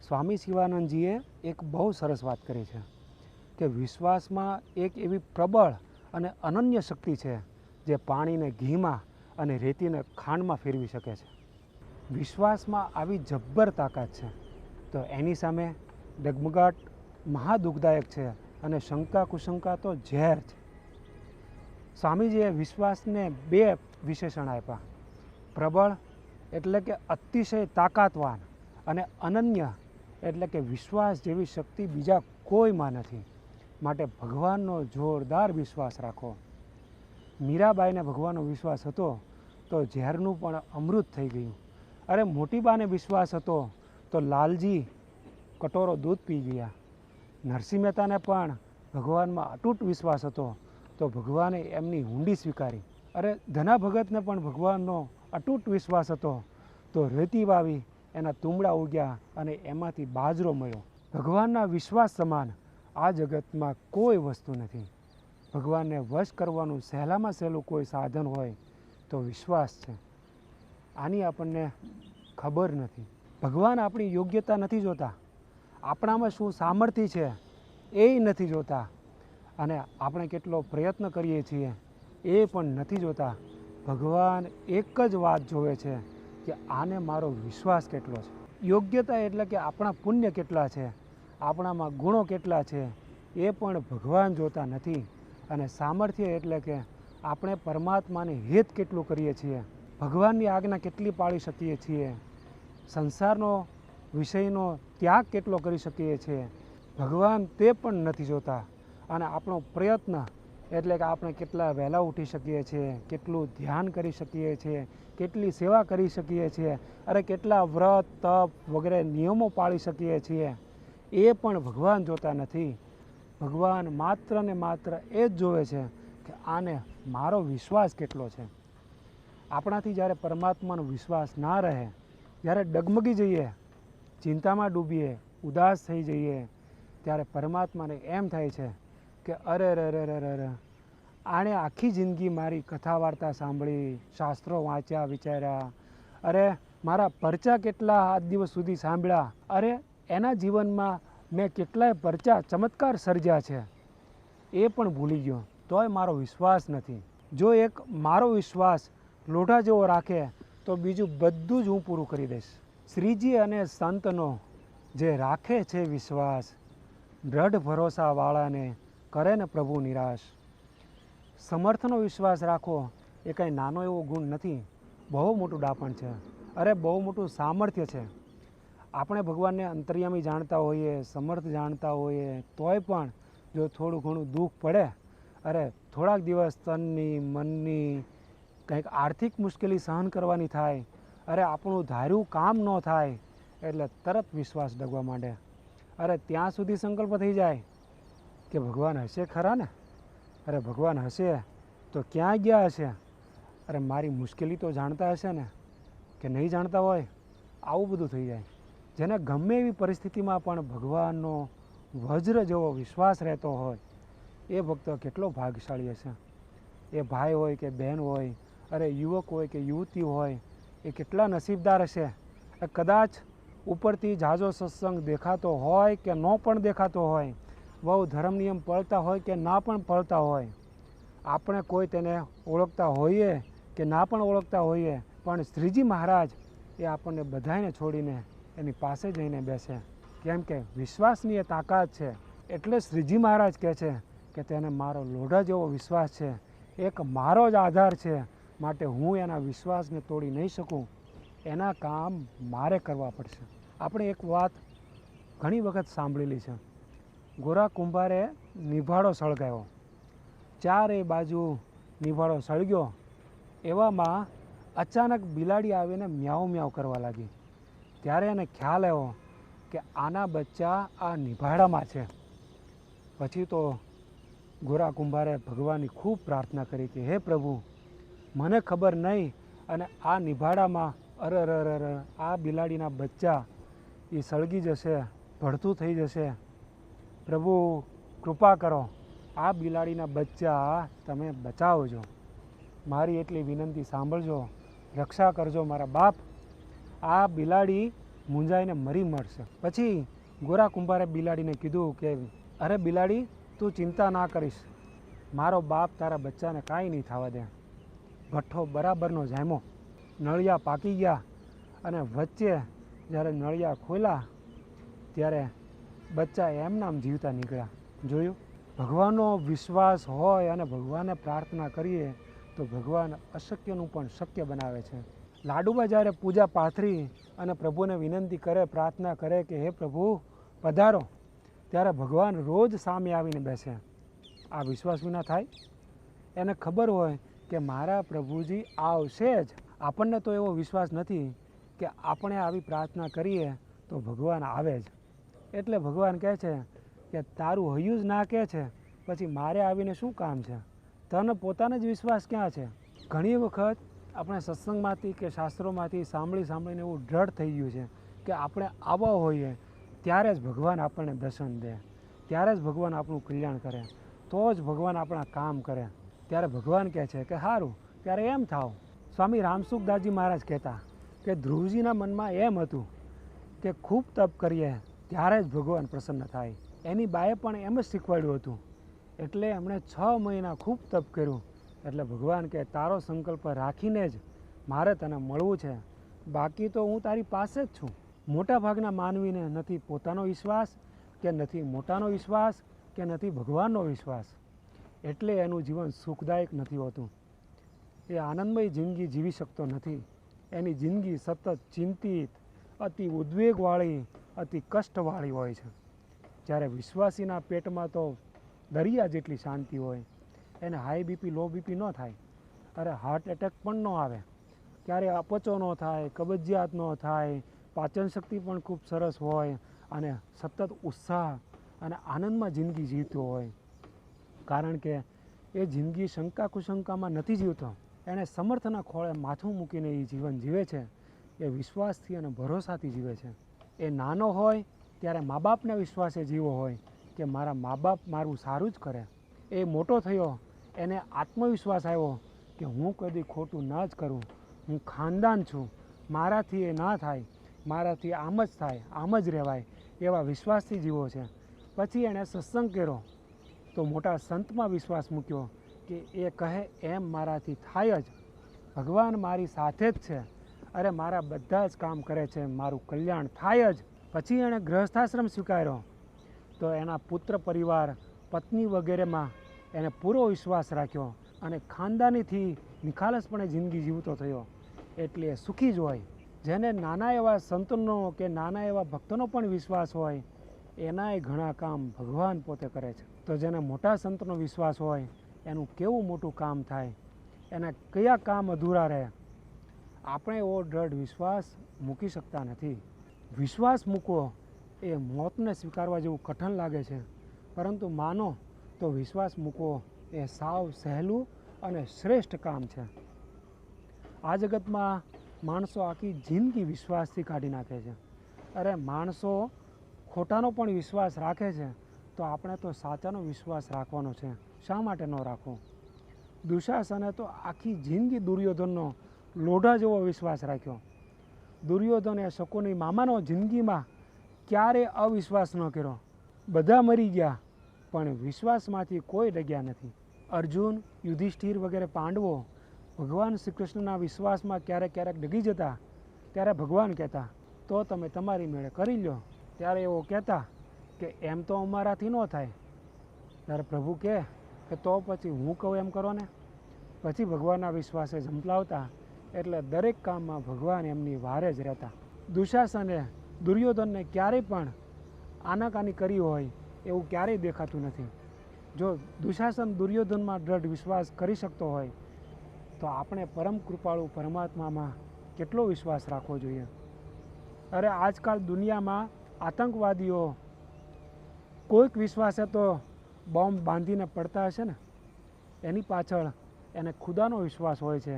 સ્વામી શિવાનંદજીએ એક બહુ સરસ વાત કરી છે કે વિશ્વાસમાં એક એવી પ્રબળ અને અનન્ય શક્તિ છે જે પાણીને ઘીમાં અને રેતીને ખાંડમાં ફેરવી શકે છે. વિશ્વાસમાં આવી જબ્બર તાકાત છે, તો એની સામે ડગમગાટ મહાદુઃખદાયક છે અને શંકા કુશંકા તો ઝેર છે. સ્વામીજીએ વિશ્વાસને બે વિશેષણ આપ્યા. પ્રબળ એટલે કે અતિશય તાકાતવાન, અને અનન્ય એટલે કે વિશ્વાસ જેવી શક્તિ બીજા કોઈમાં નથી. માટે ભગવાનનો જોરદાર વિશ્વાસ રાખો. મીરાબાઈને ભગવાનનો વિશ્વાસ હતો તો ઝેરનું પણ અમૃત થઈ ગયું. અરે મોટીબાને વિશ્વાસ હતો તો લાલજી કટોરો દૂધ પી ગયા. નરસિંહ મહેતાને પણ ભગવાનમાં અતૂટ વિશ્વાસ હતો તો ભગવાને એમની હુંડી સ્વીકારી. અરે ધના ભગતને પણ ભગવાનનો અતૂટ વિશ્વાસ હતો તો રેતી વાવી એના તુંબડા ઉગ્યા અને એમાંથી બાજરો મળ્યો. ભગવાનના વિશ્વાસ સમાન આ જગતમાં કોઈ વસ્તુ નથી. ભગવાનને વશ કરવાનું સહેલામાં સહેલું કોઈ સાધન હોય તો વિશ્વાસ છે. આની આપણને ખબર નથી. ભગવાન આપણી યોગ્યતા નથી જોતા, આપણામાં શું સામર્થ્ય છે એ નથી જોતા, અને આપણે કેટલો પ્રયત્ન કરીએ છીએ એ પણ નથી જોતા. ભગવાન એક જ વાત જોવે છે કે આને મારો વિશ્વાસ કેટલો છે. યોગ્યતા એટલે કે આપણા પુણ્ય કેટલા છે, આપણામાં ગુણો કેટલા છે એ પણ ભગવાન જોતા નથી. અને સામર્થ્ય એટલે કે આપણે પરમાત્માને હિત કેટલું કરીએ છીએ, ભગવાનની આજ્ઞા કેટલી પાળી શકીએ છીએ, સંસારનો વિષયનો ત્યાગ કેટલો કરી શકીએ છીએ, ભગવાન તે પણ નથી જોતા. અને આપણો પ્રયત્ન એટલે કે આપણે કેટલા વહેલા ઉઠી શકીએ છીએ, કેટલું ધ્યાન કરી શકીએ છીએ, કેટલી સેવા કરી શકીએ છીએ, અરે કેટલા વ્રત તપ વગેરે નિયમો પાળી શકીએ છીએ, એ પણ ભગવાન જોતા નથી. ભગવાન માત્ર ને માત્ર એ જ જોવે છે કે આને મારો વિશ્વાસ કેટલો છે. આપણાથી જ્યારે પરમાત્માનો વિશ્વાસ ના રહે, જ્યારે ડગમગી જઈએ, ચિંતામાં ડૂબીએ, ઉદાસ થઈ જઈએ, ત્યારે પરમાત્માને એમ થાય છે કે અરે રે રે રે રે, આણે આખી જિંદગી મારી કથા વાર્તા સાંભળી, શાસ્ત્રો વાંચ્યા વિચાર્યા, અરે મારા પરચા કેટલા આજ દિવસ સુધી સાંભળ્યા, અરે એના જીવનમાં મેં કેટલાય પરચા ચમત્કાર સર્જ્યા છે એ પણ ભૂલી ગયો, તોય મારો વિશ્વાસ નથી. જો એક મારો વિશ્વાસ લોઢા જેવો રાખે તો બીજું બધું જ હું પૂરું કરી દઈશ. શ્રીજી અને સંતનો જે રાખે છે વિશ્વાસ, દ્રઢ ભરોસાવાળાને કરે ને પ્રભુ નિરાશ. સમર્થનો વિશ્વાસ રાખો એ કાંઈ નાનો એવો ગુણ નથી, બહુ મોટું ડાપણ છે. અરે બહુ મોટું સામર્થ્ય છે. આપણે ભગવાનને અંતર્યામી જાણતા હોઈએ, સમર્થ જાણતા હોઈએ, તોય પણ જો થોડું ઘણું દુઃખ પડે, અરે થોડાક દિવસ તનની મનની કંઈક આર્થિક મુશ્કેલી સહન કરવાની થાય, અરે આપણું ધાર્યું કામ ન થાય એટલે તરત વિશ્વાસ ડગવા માંડે. અરે ત્યાં સુધી સંકલ્પ થઈ જાય કે ભગવાન હશે ખરા ને, અરે ભગવાન હશે તો ક્યાં ગયા હશે, અરે મારી મુશ્કેલી તો જાણતા હશે ને, કે નહીં જાણતા હોય. આવું બધું થઈ જાય. જેને ગમે એવી પરિસ્થિતિમાં પણ ભગવાનનો વજ્ર જેવો વિશ્વાસ રહેતો હોય એ ભક્ત કેટલો ભાગ્યશાળી હશે. એ ભાઈ હોય કે બહેન હોય, અરે યુવક હોય કે યુવતી હોય, એ કેટલા નસીબદાર હશે. કદાચ ઉપરથી ઝાઝો સત્સંગ દેખાતો હોય કે ન પણ દેખાતો હોય, બહુ ધર્મ નિયમ પાળતા હોય કે ના પણ પાળતા હોય, આપણે કોઈ તેને ઓળખતા હોઈએ કે ના પણ ઓળખતા હોઈએ, પણ શ્રીજી મહારાજ એ આપણને બધાને છોડીને એની પાસે જઈને બેસે, કેમ કે વિશ્વાસની એ તાકાત છે. એટલે શ્રીજી મહારાજ કહે છે કે તેને મારો લોઢા જેવો વિશ્વાસ છે, એક મારો જ આધાર છે, માટે હું એના વિશ્વાસને તોડી નહીં શકું, એના કામ મારે કરવા પડશે. આપણે એક વાત ઘણી વખત સાંભળેલી છે. ગોરા કુંભારે નિભાડો સળગાવ્યો, ચારે બાજુ નિભાડો સળગ્યો, એવામાં અચાનક બિલાડી આવીને મ્યાઉ મ્યાઉ કરવા લાગી. ત્યારે એને ખ્યાલ આવ્યો કે આના બચ્ચા આ નિભાડામાં છે. પછી તો ગોરા કુંભારે ભગવાનની ખૂબ પ્રાર્થના કરી કે હે પ્રભુ, મને ખબર નહીં અને આ નિભાડામાં અરર આ બિલાડીના બચ્ચા એ સળગી જશે, ભડથું થઈ જશે. પ્રભુ કૃપા કરો, આ બિલાડીના બચ્ચા તમે બચાવજો, મારી એટલી વિનંતી સાંભળજો, રક્ષા કરજો મારા બાપ. આ બિલાડી મૂંઝાઈને મરી મળશે. પછી ગોરા કુંભારે બિલાડીને કીધું કે અરે બિલાડી, તું ચિંતા ના કરીશ, મારો બાપ તારા બચ્ચાને કાંઈ નહીં થવા દે. ભઠ્ઠો બરાબરનો જામ્યો, નળિયા પાકી ગયા અને વચ્ચે જ્યારે નળિયા ખોલ્યા ત્યારે બચ્ચા એમનામ જીવતા નીકળ્યા. જોયું, ભગવાનનો વિશ્વાસ હોય અને ભગવાનને પ્રાર્થના કરીએ તો ભગવાન અશક્યનું પણ શક્ય બનાવે છે. લાડુબા જ્યારે પૂજા પાથરી અને પ્રભુને વિનંતી કરે, પ્રાર્થના કરે કે હે પ્રભુ પધારો, ત્યારે ભગવાન રોજ સામે આવીને બેસે. આ વિશ્વાસ વિના થાય? એને ખબર હોય કે મારા પ્રભુજી આવશે જ. આપણને તો એવો વિશ્વાસ નથી કે આપણે આવી પ્રાર્થના કરીએ તો ભગવાન આવે જ. એટલે ભગવાન કહે છે કે તારું હૈયું જ ના કહે છે, પછી મારે આવીને શું કામ છે? તને પોતાને જ વિશ્વાસ ક્યાં છે? ઘણી વખત આપણે સત્સંગમાંથી કે શાસ્ત્રોમાંથી સાંભળીને એવું દ્રઢ થઈ ગયું છે કે આપણે આવા હોઈએ ત્યારે જ ભગવાન આપણને દર્શન દે, ત્યારે જ ભગવાન આપણું કલ્યાણ કરે, તો જ ભગવાન આપણા કામ કરે. ત્યારે ભગવાન કહે છે કે સારું, ત્યારે એમ થાવ. સ્વામી રામસુખદાસજી મહારાજ કહેતા કે ધ્રુવજીના મનમાં એમ હતું કે ખૂબ તપ કરીએ ત્યારે જ ભગવાન પ્રસન્ન થાય. એની બાએ પણ એમ જ શીખવાડ્યું હતું. એટલે એમણે 6 મહિના ખૂબ તપ કર્યું. એટલે ભગવાન કે તારો સંકલ્પ રાખીને જ મારે તને મળવું છે, બાકી તો હું તારી પાસે જ છું. મોટા ભાગના માનવીને નથી પોતાનો વિશ્વાસ કે નથી મોટાનો વિશ્વાસ કે નથી ભગવાનનો વિશ્વાસ. એટલે એનું જીવન સુખદાયક નથી હોતું. એ આનંદમય જિંદગી જીવી શકતો નથી. એની જિંદગી સતત ચિંતિત, અતિ ઉદ્વેગવાળી, અતિ કષ્ટવાળી હોય છે. જ્યારે વિશ્વાસીના પેટમાં તો દરિયા જેટલી શાંતિ હોય. એને હાઈ બીપી લો બીપી ન થાય, અરે હાર્ટ એટેક પણ ન આવે, ક્યારે અપચો ન થાય, કબજિયાત ન થાય, પાચન શક્તિ પણ ખૂબ સરસ હોય અને સતત ઉત્સાહ અને આનંદમાં જિંદગી જીવતો હોય. કારણ કે એ જિંદગી શંકા કુશંકામાં નથી જીવતો. એણે સમર્થના ખોળે માથું મૂકીને એ જીવન જીવે છે. એ વિશ્વાસથી અને ભરોસાથી જીવે છે. એ નાનો હોય ત્યારે મા બાપના વિશ્વાસે જીવો હોય કે મારા મા બાપ મારું સારું જ કરે. એ મોટો થયો, એને આત્મવિશ્વાસ આવ્યો કે હું કદી ખોટું ન જ કરું, હું ખાનદાન છું, મારાથી એ ના થાય, મારાથી આમ જ થાય, આમ જ રહેવાય, એવા વિશ્વાસથી જીવો છે. પછી એણે સત્સંગ કર્યો તો મોટા સંતમાં વિશ્વાસ મૂક્યો કે એ કહે એમ મારાથી થાય જ, ભગવાન મારી સાથે જ છે, અરે મારા બધા જ કામ કરે છે, મારું કલ્યાણ થાય જ. પછી એણે ગૃહસ્થાશ્રમ સ્વીકાર્યો તો એના પુત્ર પરિવાર, પત્ની વગેરેમાં એને પૂરો વિશ્વાસ રાખ્યો અને ખાનદાનીથી નિખાલસપણે જિંદગી જીવતો થયો. એટલે એ સુખી જ હોય. જેને નાના એવા સંતનો કે નાના એવા ભક્તોનો પણ વિશ્વાસ હોય એનાય ઘણા કામ ભગવાન પોતે કરે છે. તો જેને મોટા સંતનો વિશ્વાસ હોય એનું કેવું મોટું કામ થાય, એના કયા કામ અધૂરા રહે. આપણે એવો દ્રઢ વિશ્વાસ મૂકી શકતા નથી. વિશ્વાસ મૂકવો એ મોતને સ્વીકારવા જેવું કઠણ લાગે છે, પરંતુ માનો તો વિશ્વાસ મૂકવો એ સાવ સહેલું અને શ્રેષ્ઠ કામ છે. આ જગતમાં માણસો આખી જિંદગી વિશ્વાસથી કાઢી નાખે છે. અરે માણસો ખોટાનો પણ વિશ્વાસ રાખે છે, તો આપણે તો સાચાનો વિશ્વાસ રાખવાનો છે. શા માટે ન રાખવો? દુશાસને તો આખી જિંદગી દુર્યોધનનો લોઢા જેવો વિશ્વાસ રાખ્યો. દુર્યોધને શકુની મામાનો જિંદગીમાં ક્યારે અવિશ્વાસ ન કર્યો. બધા મરી ગયા પણ વિશ્વાસમાંથી કોઈ ડગ્યા નથી. અર્જુન, યુધિષ્ઠિર વગેરે પાંડવો ભગવાન શ્રી કૃષ્ણના વિશ્વાસમાં ક્યારેક ક્યારેક ડગી જતા, ત્યારે ભગવાન કહેતા તો તમે તમારી મેળે કરી લો. ત્યારે એવો કહેતા કે એમ તો અમારાથી ન થાય. ત્યારે પ્રભુ કહે કે તો પછી હું કહું એમ કરો ને. પછી ભગવાનના વિશ્વાસે ઝંપલાવતા, એટલે દરેક કામમાં ભગવાન એમની વારે જ રહેતા. દુશાસને દુર્યોધનને ક્યારેય પણ આનાકાની કરી હોય એવું ક્યારેય દેખાતું નથી. જો દુશાસન દુર્યોધનમાં દ્રઢ વિશ્વાસ કરી શકતો હોય તો આપણે પરમ કૃપાળુ પરમાત્મામાં કેટલો વિશ્વાસ રાખવો જોઈએ. અરે આજકાલ દુનિયામાં આતંકવાદીઓ કોઈક વિશ્વાસે તો બોમ્બ બાંધીને પડતા હશે ને, એની પાછળ એને ખુદાનો વિશ્વાસ હોય છે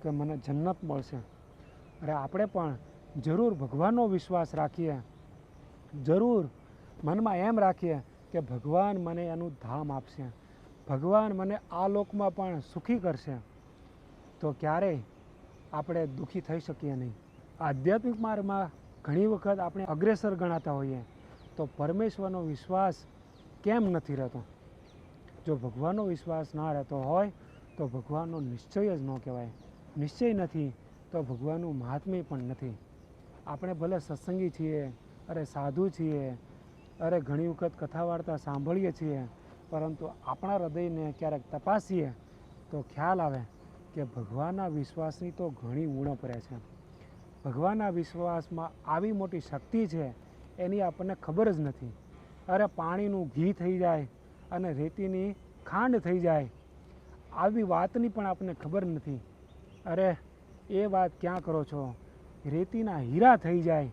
કે મને જન્નત મળશે. અરે આપણે પણ જરૂર ભગવાનનો વિશ્વાસ રાખીએ, જરૂર મનમાં એમ રાખીએ કે ભગવાન મને એનું ધામ આપશે, ભગવાન મને આ લોકમાં પણ સુખી કરશે, તો ક્યારેય આપણે દુઃખી થઈ શકીએ નહીં. આધ્યાત્મિક માર્ગમાં ઘણી વખત આપણે અગ્રેસર ગણાતા હોઈએ તો પરમેશ્વરનો વિશ્વાસ કેમ નથી રહેતો? જો ભગવાનનો વિશ્વાસ ના રહેતો હોય તો ભગવાનનો નિશ્ચય જ ન કહેવાય. નિશ્ચય નથી તો ભગવાનનું મહાત્મ્ય પણ નથી. આપણે ભલે સત્સંગી છીએ, અરે સાધુ છીએ, અરે ઘણી વખત કથા વાર્તા સાંભળીએ છીએ, પરંતુ આપણા હૃદયને ક્યારેક તપાસીએ તો ખ્યાલ આવે કે ભગવાનના વિશ્વાસની તો ઘણી ઉણપ રહે છે. ભગવાનના વિશ્વાસમાં આવી મોટી શક્તિ છે એની આપણને ખબર જ નથી. અરે પાણીનું ઘી થઈ જાય અને રેતીની ખાંડ થઈ જાય, આવી વાતની પણ આપણને ખબર નથી. અરે એ વાત ક્યાં કરો છો? રેતીના હીરા થઈ જાય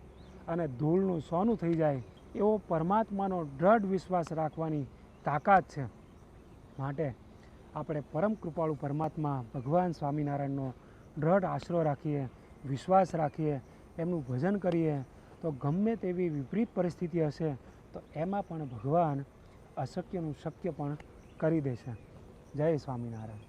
અને ધૂળનું સોનું થઈ જાય એવો પરમાત્માનો દૃઢ વિશ્વાસ રાખવાની તાકાત છે. માટે આપણે પરમ કૃપાળુ પરમાત્મા ભગવાન સ્વામિનારાયણનો દૃઢ આશરો રાખીએ, વિશ્વાસ રાખીએ, એમનું ભજન કરીએ તો ગમે તેવી વિપરીત પરિસ્થિતિ હશે તો એમાં પણ ભગવાન અશક્યનું શક્ય પણ કરી દેશે. જય સ્વામિનારાયણ.